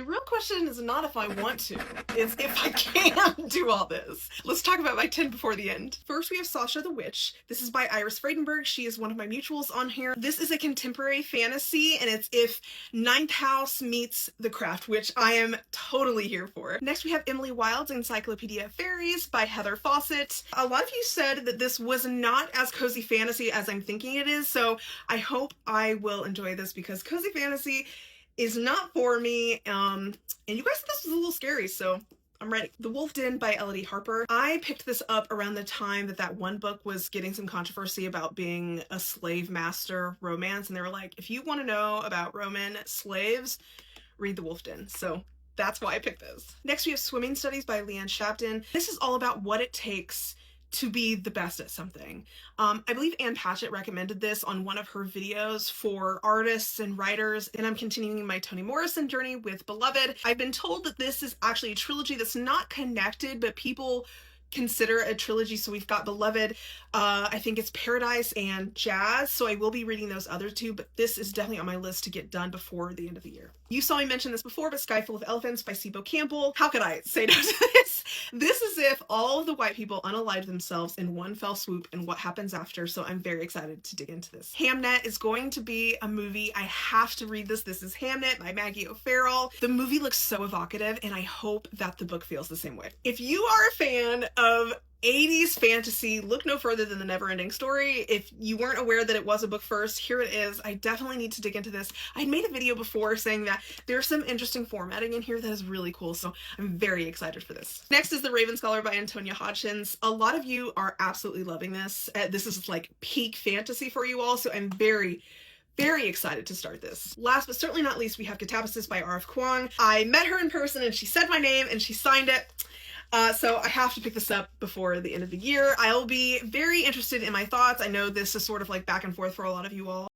real question is not if I want to, is if I can do all this. Let's talk about my 10 before the end. First, we have Sasha the Witch. This is by Iris Vradenberg. She is one of my mutuals on here. This is a contemporary fantasy, and it's if Ninth House meets The Craft, which I am totally here for. Next, we have Emily Wilde's Encyclopaedia of Fairies by Heather Fawcett. A lot of you said that this was not as cozy fantasy as I'm thinking it is, so I hope I will enjoy this because cozy fantasy is not for me, and you guys said this was a little scary, so I'm ready. The Wolf Den by Elodie Harper. I picked this up around the time that one book was getting some controversy about being a slave master romance, and they were like, if you want to know about Roman slaves, read The Wolf Den. So that's why I picked this. Next, we have Swimming Studies by Leanne Shapton. This is all about what it takes to be the best at something. I believe Ann Patchett recommended this on one of her videos for artists and writers, and I'm continuing my Toni Morrison journey with Beloved. I've been told that this is actually a trilogy that's not connected, but people consider a trilogy. So we've got Beloved, I think it's Paradise and Jazz, so I will be reading those other two, but this is definitely on my list to get done before the end of the year. You saw me mention this before, but Sky Full of Elephants by Cebo Campbell. How could I say no to this? This is if all of the white people unalive themselves in one fell swoop and what happens after, so I'm very excited to dig into this. Hamnet is going to be a movie. I have to read this. This is Hamnet by Maggie O'Farrell. The movie looks so evocative, and I hope that the book feels the same way. If you are a fan of 80s fantasy, look no further than The Neverending Story. If you weren't aware that it was a book first, here it is. I definitely need to dig into this. I made a video before saying that there's some interesting formatting in here that is really cool, so I'm very excited for this. Next is The Raven Scholar by Antonia Hodgson. A lot of you are absolutely loving this. This is like peak fantasy for you all, so I'm very excited to start this. Last but certainly not least, we have Katabasis by RF Kuang. I met her in person and she said my name and she signed it. So I have to pick this up before the end of the year. I'll be very interested in my thoughts. I know this is sort of like back and forth for a lot of you all.